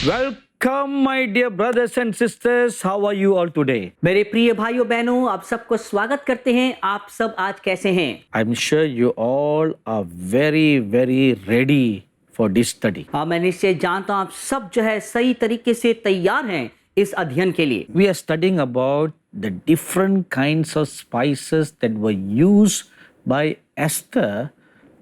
Welcome, my dear brothers and sisters. How are you all today? मेरे प्रिय भाइयों बहनों, आप सबको स्वागत करते हैं। आप सब आज कैसे हैं? I'm sure you all are very, very ready for this study. हाँ, मैं निश्चय जानता हूँ आप सब जो है सही तरीके से तैयार हैं इस अध्ययन के लिए। We are studying about the different kinds of spices that were used by Esther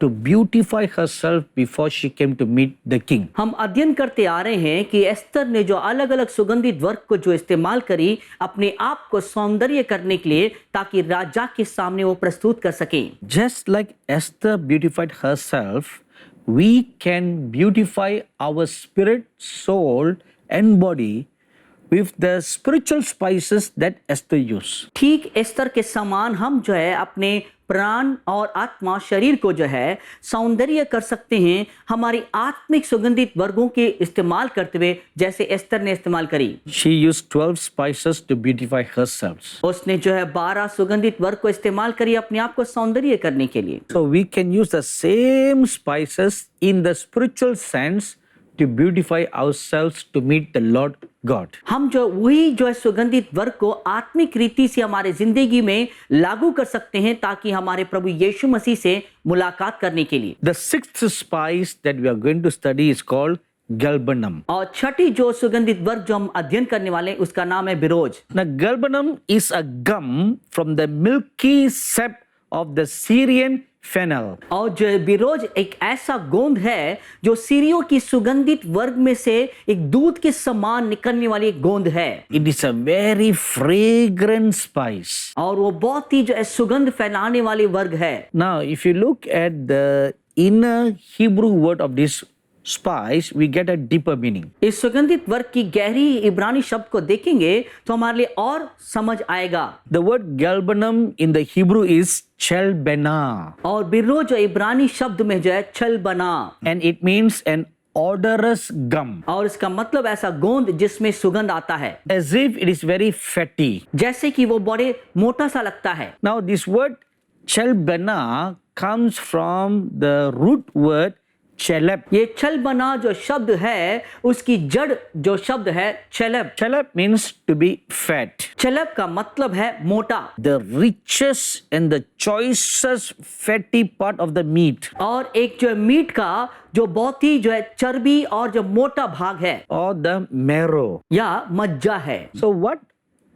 to beautify herself before she came to meet the king. हम अध्ययन करते आ रहे हैं कि एस्तर ने जो अलग अलग सुगंधित वर्ग को जो इस्तेमाल करी अपने आप को सौंदर्य करने के लिए, ताकि राजा के सामने वो प्रस्तुत कर सकें। Just like Esther beautified herself, we can beautify our spirit, soul, and body with the spiritual spices that Esther used. ठीक एस्तर के समान हम जो है अपने प्राण और आत्मा शरीर को जो है सौंदर्य कर सकते हैं हमारी आत्मिक सुगंधित वर्गों के इस्तेमाल करते हुए, जैसे एस्तर ने इस्तेमाल करी। She used 12 spices to beautify herself. उसने जो है 12 सुगंधित वर्ग को इस्तेमाल करी अपने आप को सौंदर्य करने के लिए। So we can use the same spices in the spiritual sense to beautify ourselves to meet the Lord God. हम जो वही जो है सुगंधित वर्ग को आत्मिक रीति से हमारे जिंदगी में लागू कर सकते हैं, ताकि हमारे प्रभु यीशु मसीह से मुलाकात करने के लिए। The sixth spice that we are going to study is called galbanum. और छठी जो सुगंधित वर्ग जो हम अध्ययन करने वाले हैं उसका नाम है Biroj. Now galbanum is a gum from the milky sap of the Syrian fennel. और जो बिरोज एक ऐसा गोंद है जो सीरियों की सुगंधित वर्ग में से एक दूध के समान निकलने वाली एक गोंद है। It is a very fragrant spice. और वो बहुत ही जो है सुगंध फैलाने वाली वर्ग है। Now, if you look at the inner Hebrew word of this spice, we get a deeper meaning. इस सुगंधित वर्ग की गहरी इब्रानी शब्द को देखेंगे तो हमारे लिए और समझ आएगा। The word galbanum in the Hebrew is chelbena, और बिरोज जो इब्रानी शब्द में जो है छल बना, and it means an odorous gum, और इसका मतलब ऐसा गोंद जिसमें सुगंध आता है, as if it is very fatty. जैसे कि वो बड़े मोटा सा लगता है। Now, this word chelbena comes from the root word chelep. ये छल बना जो शब्द है उसकी जड़ जो शब्द है चलब। Chelep means to be fat. चलब का मतलब है मोटा। The richest and the choicest fatty part of the meat, और एक जो मीट का जो बहुत ही जो है चर्बी और जो मोटा भाग है or the marrow. या मज्जा है। So what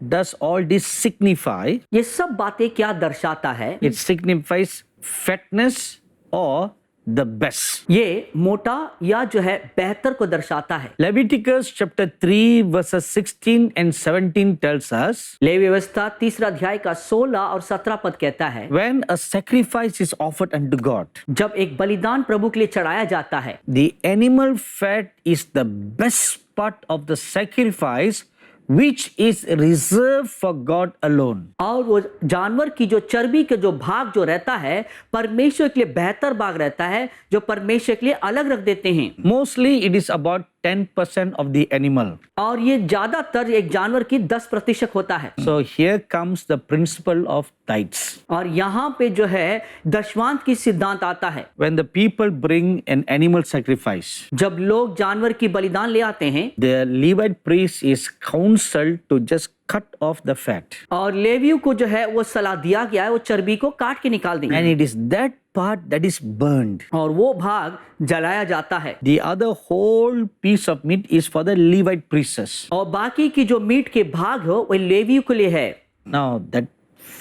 does all this signify? ये सब बातें क्या दर्शाता है? It signifies fatness or the best. ये मोटा या जो है बेहतर को दर्शाता है। Leviticus chapter 3 verses 16 and 17 tells us, levy व्यवस्था 3 अध्याय का 16 और 17 पद कहता है, when a sacrifice is offered unto God, जब एक बलिदान प्रभु के लिए चढ़ाया जाता है, the animal fat is the best part of the sacrifice, which is reserved for God alone. और वो जानवर की जो चर्बी के जो भाग जो रहता है परमेश्वर के लिए बेहतर भाग रहता है, जो परमेश्वर के लिए अलग रख देते हैं। Mostly it is about 10% of the animal. और ये ज्यादातर एक जानवर की 10% होता है। So here comes the principle of tithes. और यहाँ पे जो है दशमांश की सिद्धांत आता है। When the people bring an animal sacrifice, जब लोग जानवर की बलिदान ले आते हैं, the Levite priest is counseled to just cut off the fat. और लेवियों को जो है वो सलाह दिया गया है वो चर्बी को काट के निकाल देंगे, And it is that part that is burned. और वो भाग जलाया जाता है। The other whole piece of meat is for the Levite priests. और बाकी की जो मीट के भाग हो वो लेवियों के लिए है। Now that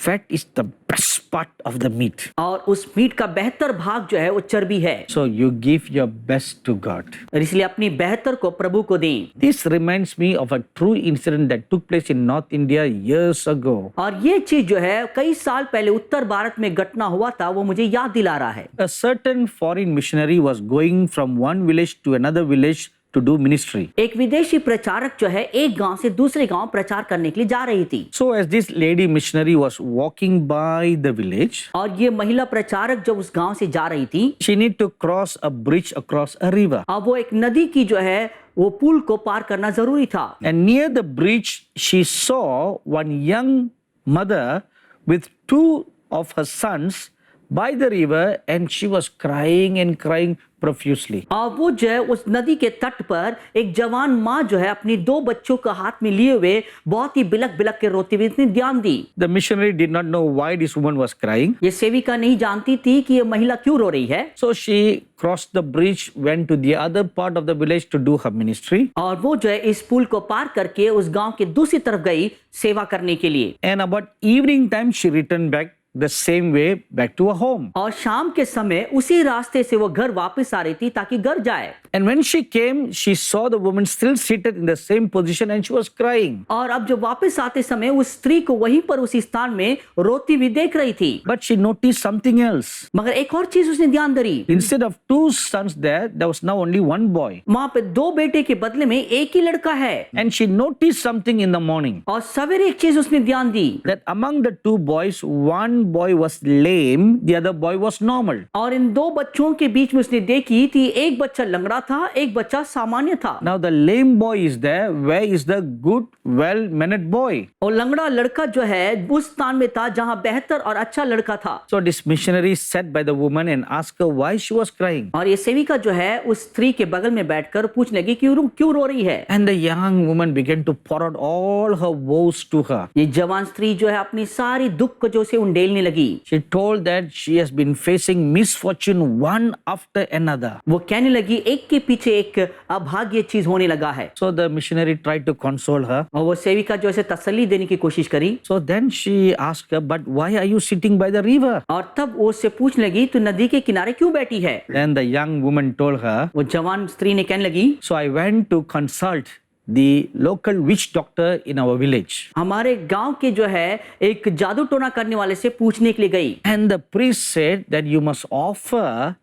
fat is the best part of the meat. और उस मीट का बेहतर भाग जो है वो चर्बी है। So you give your best to God. और इसलिए अपनी बेहतर को प्रभु को दें। This reminds me of a true incident that took place in North India years ago. और ये चीज जो है कई साल पहले उत्तर भारत में घटना हुआ था, वो मुझे याद दिला रहा है। A certain foreign missionary was going from one village to another village to do ministry. एक विदेशी प्रचारक जो है एक गांव से दूसरे गांव प्रचार करने के लिए जा रही थी। So as this lady missionary was walking by the village, और ये महिला प्रचारक जब उस गांव से जा रही थी, she need to cross a bridge across a river. अब वो एक नदी की जो है वो पुल को पार करना जरूरी था। And near the bridge, she saw one young mother with two of her sons by the river and she was crying and crying profusely. और वो जो है उस नदी के तट पर एक जवान माँ जो है अपनी 2 बच्चों को हाथ में लिए हुए बहुत ही बिलक बिलक के रोती हुई इतनी ध्यान दी। The missionary did not know why this woman was crying. ये सेविका नहीं जानती थी कि ये महिला क्यों रो रही है। So she crossed the bridge, went to the other part of the village to do her ministry. और वो जो है इस पुल को पार करके उस गांव के दूसरी तरफ गई सेवा करने के लिए। And about evening time, she returned back the same way back to her home. और शाम के समय उसी रास्ते से वो घर वापस आ रही थी ताकि घर जाए। And when she came, she saw the woman still seated in the same position and she was crying. और अब जब वापस आते समय उस स्त्री को वहीं पर उसी स्थान में रोती हुई देख रही थी। But she noticed something else. मगर एक और चीज उसने ध्यान धरी। Instead of 2 sons there was now only 1 boy. वहां पे 2 बेटे के बदले में एक ही लड़का है। And she noticed something in the morning. और सवेरे एक चीज उसने ध्यान दी। That among the 2 boys, one boy was lame, the other boy was normal. और इन 2 बच्चों के बीच में उसने देखी थी एक बच्चा लंगड़ा था, एक बच्चा सामान्य था। Now the lame boy is there. Where is the good, well-mannered boy? और लंगड़ा लड़का जो है उस स्थान में था जहां बेहतर और अच्छा लड़का था। So this missionary sat by the woman and asked her why she was crying. और ये सेविका जो है उस स्त्री के बगल में बैठकर पूछने लगी क्यों रो रही है। And the young woman began to pour out all her woes to her. ये जवान स्त्री जो है अपनी सारी दुख को जो उसे उंडेलने लगी। She told that she has been facing misfortune one after another. वो कहने लगी एक के पीछे एक अभाग्य चीज होने लगा है। So the missionary tried to console her. और वो सेविका जो है तसल्ली देने की कोशिश करी। So then she asked her, but why are you sitting by the river? और तब वो उससे पूछने लगी तू नदी के किनारे क्यों बैठी है। Then the young woman told her, वो जवान स्त्री ने कहने लगी so I went to consult the local witch doctor in our village. हमारे गांव के जो है एक जादू टोना करने वाले से पूछने के लिए गई। And the priest said that you must offer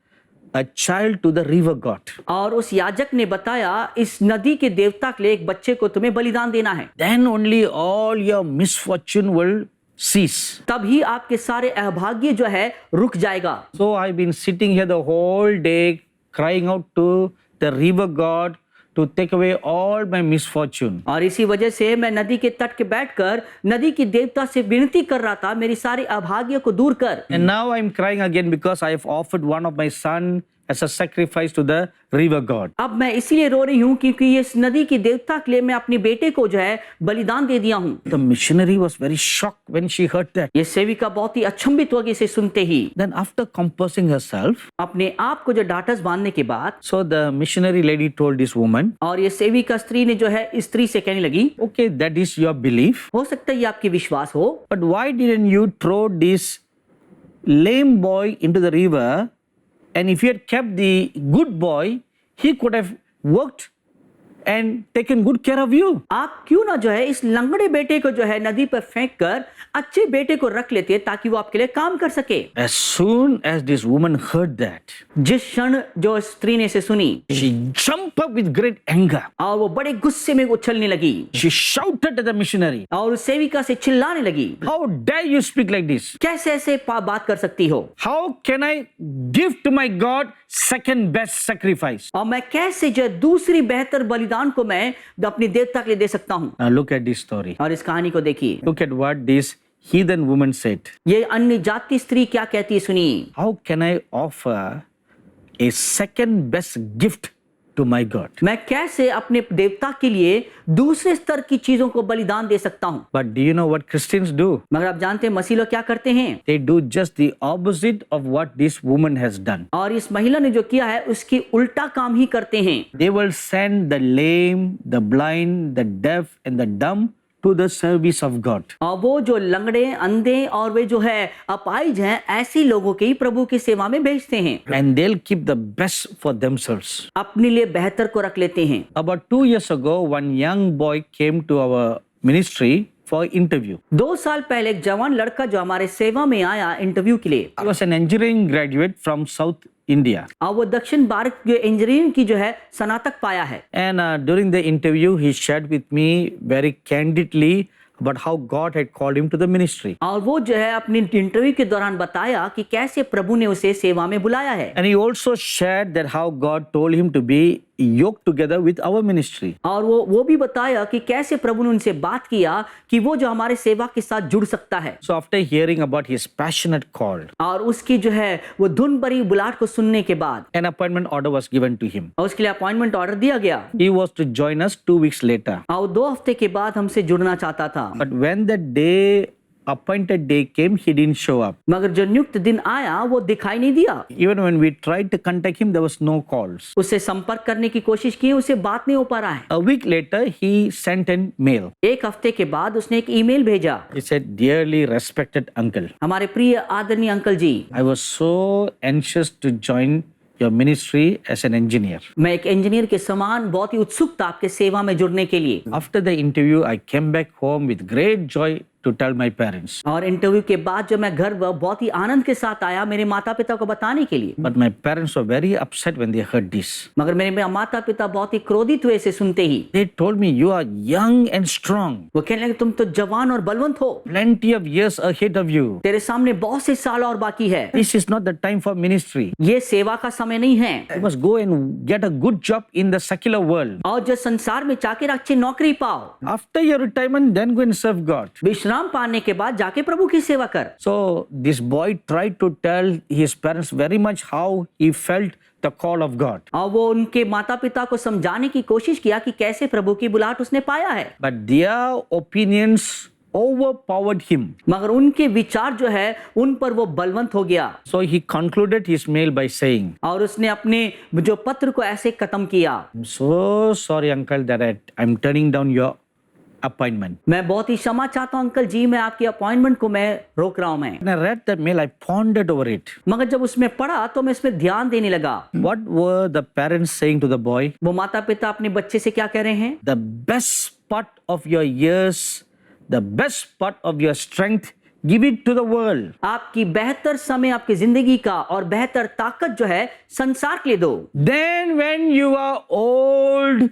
a child to the river god. और उस याजक ने बताया इस नदी के देवता के लिए एक बच्चे को तुम्हें बलिदान देना है। Then only all your misfortune will cease. तभी आपके सारे अभाग्य जो है रुक जाएगा। So I've been sitting here the whole day crying out to the river god to take away all my misfortune. और इसी वजह से मैं नदी के तट के बैठकर नदी की देवता से विनती कर रहा था मेरी सारी अभाग्य को दूर कर। And now I'm crying again because I have offered one of my son as a sacrifice to the river god. अब मैं इसीलिए रो रही हूँ क्योंकि इस नदी की देवता के लिए मैं अपने बेटे को जो है बलिदान दे दिया हूँ। The missionary was very shocked when she heard that. ये सेविका बहुत ही अचंभित हो गई इसे सुनते ही। Then after composing herself, अपने आप को जो डांटस बांधने के बाद so the missionary lady told this woman, और ये सेविका स्त्री ने जो है इस स्त्री से कहने लगी okay, that is your belief, हो सकता है ये आपकी विश्वास हो, but why didn't you throw this lame boy into the river? And if you had kept the good boy, he could have worked and taken good care of you. आप क्यों ना जो है इस लंगड़े बेटे को जो है नदी पर फेंक कर अच्छे बेटे को रख लेते ताकि वो आपके लिए काम कर सके। As soon as this woman heard that, जिस क्षण जो स्त्री ने इसे सुनी she jumped up with great anger. और वो बड़े गुस्से में उछलने लगी She shouted at the missionary, और उस सेविका से चिल्लाने लगी how dare you speak like this? कैसे ऐसे बात कर सकती हो। How can I give to my God second best sacrifice? और मैं कैसे जो है दूसरी बेहतर बलिदान को मैं अपनी देवता के लिए दे सकता हूँ। Now look at this story. और इस कहानी को देखिए। Look at what this heathen woman said. ये अन्य जाति स्त्री क्या कहती है सुनिए। How can I offer a second best gift to my God? मैं कैसे अपने देवता के लिए दूसरे स्तर की चीजों को बलिदान दे सकता हूँ। But do you know what Christians do? मगर आप जानते हैं मसीह लोग क्या करते हैं। They do just the opposite of what this woman has done. और इस महिला ने जो किया है उसकी उल्टा काम ही करते हैं। They will send the lame, the blind, the deaf and the dumb to the service of God. और वो जो लंगड़े अंधे और वे जो है अपाहिज हैं ऐसे लोगों के ही प्रभु की सेवा में भेजते हैं। And they'll keep the best for themselves. अपने लिए बेहतर को रख लेते हैं। About 2 years ago, one young boy came to our ministry for interview. 2 साल पहले एक जवान लड़का जो हमारे सेवा में आया इंटरव्यू के लिए। He was an engineering graduate from South India. और वो दक्षिण भारत के इंजीनियरिंग की जो है स्नातक पाया है। And during the interview, he shared with me very candidly about how God had called him to the ministry. और वो जो है अपनी इंटरव्यू के दौरान बताया कि कैसे प्रभु ने उसे सेवा में बुलाया है। And he also shared that how God told him to be yoked together with our ministry. और वो भी बताया कि कैसे प्रभु ने उनसे बात किया कि वो जो हमारे सेवा के साथ जुड़ सकता है। So after hearing about his passionate call, और उसकी जो है वो धुन भरी बुलाहट को सुनने के बाद an appointment order was given to him. और उसके लिए अपॉइंटमेंट ऑर्डर दिया गया He was to join us 2 weeks later. और 2 हफ्ते के बाद हमसे जुड़ना चाहता था, But when the appointed day came, he didn't show up. मगर जो नियुक्त दिन आया वो दिखाई नहीं दिया। Even when we tried to contact him, there was no calls. उससे संपर्क करने की कोशिश की, उसे बात नहीं हो पा रहा है। A week later, he sent an mail. 1 हफ्ते के बाद उसने एक ईमेल भेजा। He said, "Dearly respected uncle, हमारे प्रिय आदरणीय अंकल जी, I was so anxious to join your ministry as an engineer. मैं एक इंजीनियर के समान बहुत ही उत्सुक था आपके सेवा में जुड़ने के लिए। After the interview, I came back home with great joy to tell my parents. और इंटरव्यू के बाद जब मैं घर बहुत ही आनंद के साथ आया मेरे माता पिता को बताने के लिए, But my parents were very upset when they heard this. मगर मेरे माता पिता बहुत ही क्रोधित हुए इसे सुनते ही। They told me, "You are young and strong. वो कहने लगे तुम तो जवान और बलवंत हो, Plenty of years ahead of you. तेरे सामने बहुत से साल और बाकी है, This is not the time for ministry. ये सेवा का समय नहीं है। You must go and get a good job in the secular world. और जो संसार में जाकर अच्छी नौकरी पाओ, After your retirement, then go and serve God." विश्राम पाने के बाद जाके प्रभु की सेवा कर। So this boy tried to tell his parents very much how he felt the call of God. और वो उनके माता पिता को समझाने की कोशिश किया कि कैसे प्रभु की बुलाहट उसने पाया है, But their opinions overpowered him. मगर उनके विचार जो है उन पर वो बलवंत हो गया। So he concluded his mail by saying, और उसने अपने जो पत्र को ऐसे खत्म किया, "I'm so sorry, uncle, that I'm turning down your appointment." मैं बहुत ही क्षमा चाहता हूँ अंकल जी, मैं आपकी अपॉइंटमेंट को मैं रोक रहा हूँ मैं। When I read that mail, I pondered over it. मगर जब उसमें पढ़ा तो मैं इसमें ध्यान देने लगा। What were the parents saying to the boy? वो माता पिता अपने बच्चे से क्या कह रहे हैं? The best part of your years, the best part of your strength, give it to the world. आपकी बेहतर समय आपकी जिंदगी का और बेहतर ताकत जो है संसार के लिए दो। Then when you are old,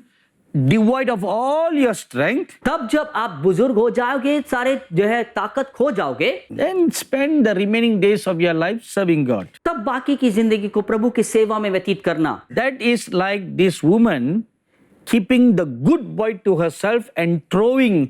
devoid of all your strength, तब जब आप बुजुर्ग हो जाओगे, सारे जो है ताकत खो जाओगे, then spend the remaining days of your life serving God. तब बाकी की जिंदगी को प्रभु की सेवा में व्यतीत करना। That is like this woman keeping the good boy to herself and throwing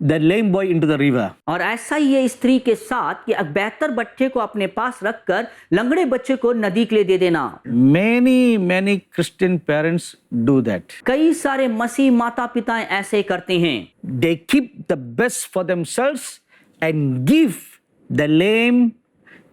the lame boy into the river. और ऐसा ही है स्त्री के साथ कि एक बेहतर बच्चे को अपने पास रखकर लंगड़े बच्चे को नदी के लिए दे देना। Many Christian parents do that. कई सारे मसीह माता पिता ऐसे करते हैं। They keep the best for themselves and give the lame,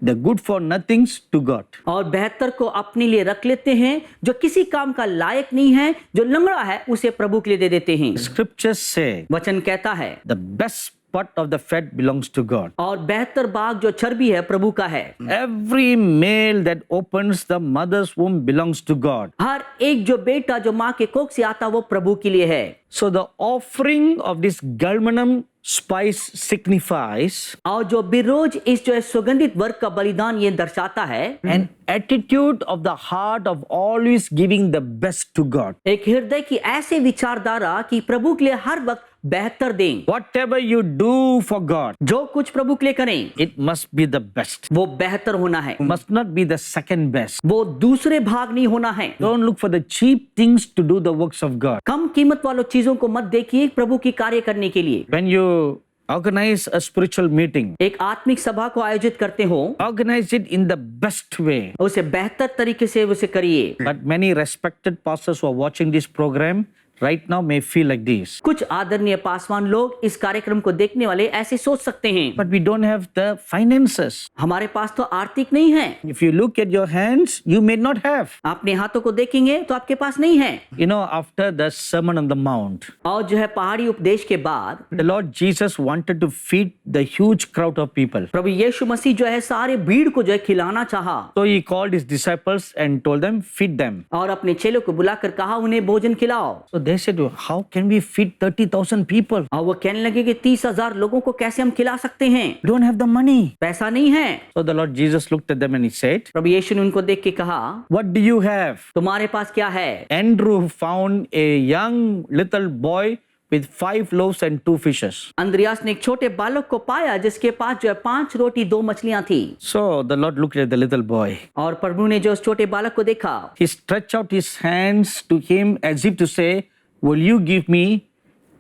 the good for nothings to God. और बेहतर को अपने लिए रख लेते हैं, जो किसी काम का लायक नहीं है, जो लंगड़ा है उसे प्रभु के लिए दे देते हैं। Scriptures say वचन कहता है the best part of the fat belongs to God. और बेहतर भाग जो चर्बी है प्रभु का है। Every male that opens the mother's womb belongs to God. हर एक जो बेटा जो माँ के कोख से आता वो प्रभु के लिए है। So the offering of this galbanum spice signifies और जो बिरोज इस जो है सुगंधित वर्ग का बलिदान ये दर्शाता है an attitude of the heart of always giving the best to God. एक हृदय की ऐसे विचारधारा कि प्रभु के लिए हर वक्त बेहतर दें। Whatever you do for God, जो कुछ प्रभु के लिए करें it must be the best. वो बेहतर होना है, Must not be the second best. वो दूसरे भाग नहीं होना है। Don't look for the cheap things to do the works of God. कम कीमत वालों चीजों को मत देखिए प्रभु की कार्य करने के लिए। When you organize a spiritual meeting, एक आत्मिक सभा को आयोजित करते हो, organize it in the best way. उसे बेहतर तरीके से उसे करिए। But many respected pastors who are watching this program right now may feel like this. कुछ आदरणीय पासवान लोग इस कार्यक्रम को देखने वाले ऐसे सोच सकते हैं, But we don't have the finances. हमारे पास तो आर्थिक नहीं है। If you look at your hands, you may not have. अपने हाथों को देखेंगे तो आपके पास नहीं है। You know, after the Sermon on the Mount, और जो है पहाड़ी उपदेश के बाद the Lord Jesus wanted to feed the huge crowd of people. प्रभु यीशु मसीह जो है सारे भीड़ को जो है खिलाना चाहा So he called his disciples and told them, feed them. और अपने चेलों को बुलाकर कहा उन्हें भोजन खिलाओ। So they said, how can we feed 30,000 people? और वो कहने लगे कि 30,000 लोगों को कैसे हम खिला सकते हैं, We don't have the money. पैसा नहीं है। So the Lord Jesus looked at them and he said, प्रभु यीशु ने उनको देख के कहा what do you have? तुम्हारे पास क्या है? Andrew found a young little boy with 5 loaves and 2 fishes. अंद्रयास ने एक छोटे बालक को पाया जिसके पास जो है 5 रोटी 2 मछलियां थी। So the Lord looked at the little boy. और प्रभु ने जो उस छोटे बालक को देखा, He stretched out his hands to him as if to say, will you give me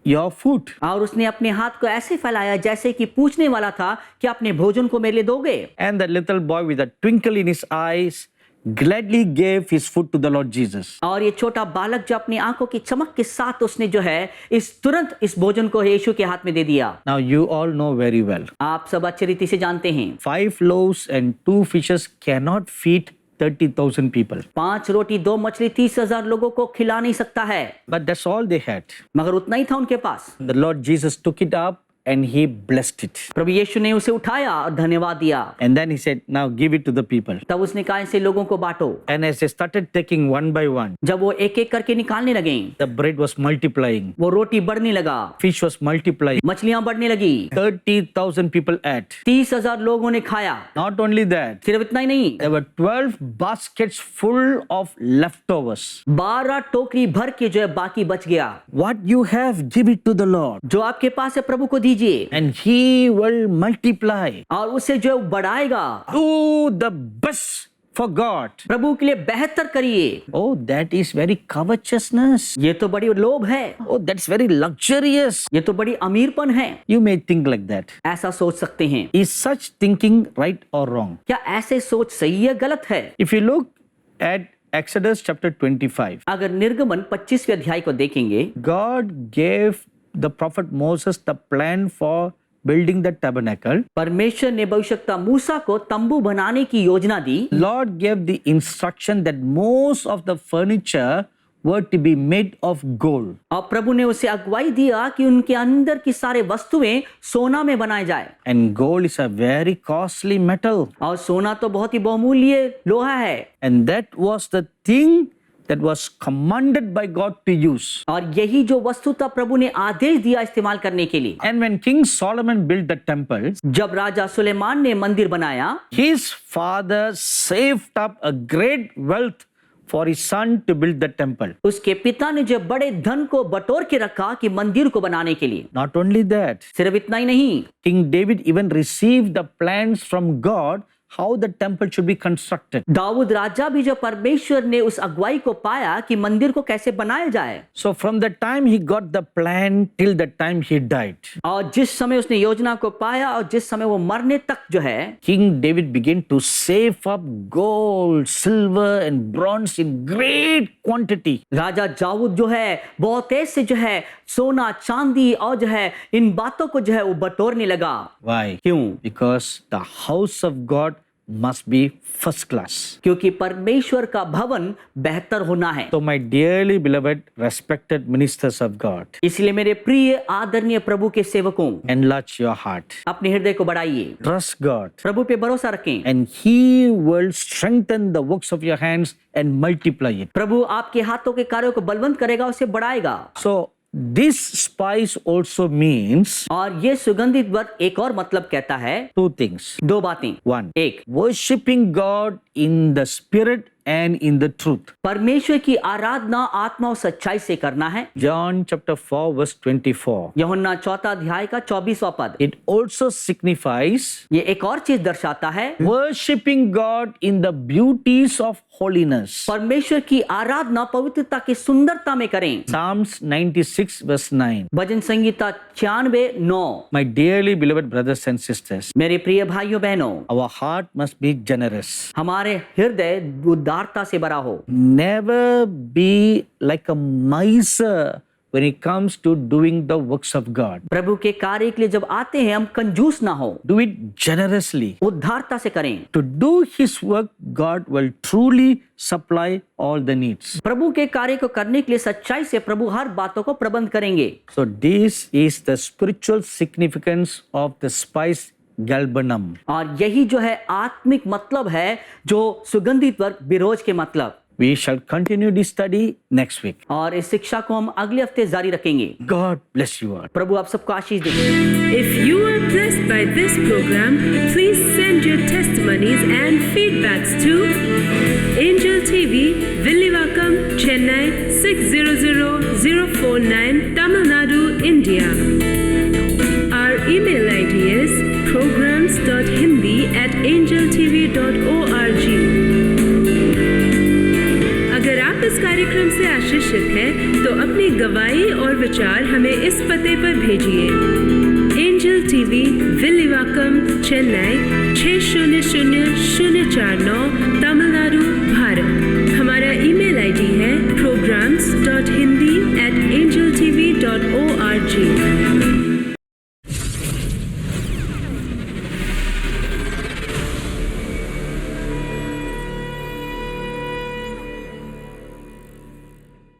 your food? और उसने अपने हाथ को ऐसे फैलाया जैसे कि पूछने वाला था कि अपने भोजन को मेरे लिए दोगे। And the little boy with a twinkle in his eyes gladly gave his food to the Lord Jesus. और ये छोटा बालक जो अपनी आंखों की चमक के साथ उसने जो है तुरंत इस भोजन को यीशु के हाथ में दे दिया। Now you all know very well. आप सब अच्छी रीति से जानते हैं 5 loaves and 2 fishes cannot feed 30,000 people. 5 रोटी 2 मछली 30,000 लोगों को खिला नहीं सकता है, But that's all they had. मगर उतना ही था उनके पास। The Lord Jesus took it up and he blessed it. प्रभु यीशु ने उसे उठाया और धन्यवाद दिया। And then he said, now give it to the people. तब उसने कहा इसे लोगों को बांटो। And as they started taking one by one, जब वो एक एक करके निकालने लगे, the bread was multiplying, वो रोटी बढ़ने लगा, fish was multiplying. मछलियां बढ़ने लगी, 30,000 people ate. 30,000 लोगों ने खाया। Not only that, सिर्फ इतना ही नहीं, there were 12 baskets full of leftovers. 12 टोकरी भर के जो है बाकी बच गया। What you have, give it to the Lord, जो आपके पास है प्रभु को दीजिए and he will multiply. और उसे जो है बढ़ाएगा। Do the best for God. प्रभु के लिए बेहतर करिए। Oh, that is very covetousness. ये तो बड़ी लोभ है, Oh, that's very luxurious. ये तो बड़ी अमीरपन है। You may think like that. ऐसा सोच सकते हैं। Is such thinking right or wrong? क्या ऐसे सोच सही है गलत है? If you look at Exodus chapter 25, अगर निर्गमन 25वें अध्याय को देखेंगे, God gave the prophet Moses the plan for building the tabernacle. परमेश्वर ने भविष्यवक्ता मूसा को तंबू बनाने की योजना दी। Lord gave the instruction that most of the furniture were to be made of gold. और प्रभु ने उसे अगुवाई दिया कि उनके अंदर की सारे वस्तुएं सोना में बनाए जाए। And gold is a very costly metal. और सोना तो बहुत ही बहुमूल्य लोहा है। And that was the thing that was commanded by God to use. और यही जो वस्तु था प्रभु ने आदेश दिया इस्तेमाल करने के लिए। And when King Solomon built the temple, जब राजा सुलेमान ने मंदिर बनाया, his father saved up a great wealth for his son to build the temple. उसके पिता ने जो बड़े धन को बटोर के रखा कि मंदिर को बनाने के लिए। Not only that, सिर्फ इतना ही नहीं, King David even received the plans from God how the temple should be constructed. Dawood राजा भी जो परमेश्वर ने उस अगुवाई को पाया कि मंदिर को कैसे बनाया जाए। So from the time he got the plan till the time he died, और जिस समय उसने योजना को पाया और जिस समय वो मरने तक जो है, King David began to save up gold, silver and bronze in great quantity. राजा दाऊद जो है बहुत तेज से जो है सोना चांदी और जो है इन बातों को जो है वो बटोरने लगा। Why? क्यों? Because the house of God must be first class. क्योंकि परमेश्वर का भवन बेहतर होना है। So my dearly beloved respected ministers of God, इसलिए मेरे प्रिय आदरणीय प्रभु के सेवकों, enlarge your heart. अपने हृदय को बढ़ाइए, Trust God. प्रभु पे भरोसा रखें, And he will strengthen the works of your hands and multiply it. प्रभु आपके हाथों के कार्यों को बलवंत करेगा, उसे बढ़ाएगा। So this spice also means और ये सुगंधित वर्ग एक और मतलब कहता है 2 things. 2 बातें। One, एक, worshiping God in the spirit and in the truth. परमेश्वर की आराधना आत्मा और सच्चाई से करना है। John chapter 4 verse 24. यूहन्ना 4 अध्याय का 24वां पद। It also signifies ये एक और चीज दर्शाता है, worshiping God in the beauties of holiness. परमेश्वर की आराधना पवित्रता की सुंदरता में करें। Psalms 96 verse 9. Bhajan Sangeeta 96:9। My dearly beloved brothers and sisters, मेरे प्रिय भाइयों बहनों, our heart must be generous. हमारे हृदय उदारता से भरा हो। Never be like a miser when it comes to doing the works of God. प्रभु के कार्य के लिए जब आते हैं हम कंजूस ना हो, Do it generously. उदारता से करें। To do His work, God will truly supply all the needs. प्रभु के कार्य को करने के लिए सच्चाई से प्रभु हर बातों को प्रबंध करेंगे। So this is the spiritual significance of the spice galbanum. और यही जो है आत्मिक मतलब है जो सुगंधित वर्ग बिरोज के मतलब। We shall continue this study next week. और इस शिक्षा को हम अगले हफ्ते जारी रखेंगे। God bless you all. प्रभु आप सबको आशीष दे। If you are blessed by this program, please send your testimonies and feedbacks to Angel TV, Villivakkam, Chennai 600049, Tamil Nadu India. Our email ID is programs.hindi@angeltv.org. अगर आप इस कार्यक्रम से आशीषित हैं तो अपनी गवाही और विचार हमें इस पते पर भेजिए। Angel TV, Villivakkam, Chennai 600049, Tamil Nadu, Bharat. हमारा ईमेल आईडी है programs.hindi@angeltv.org।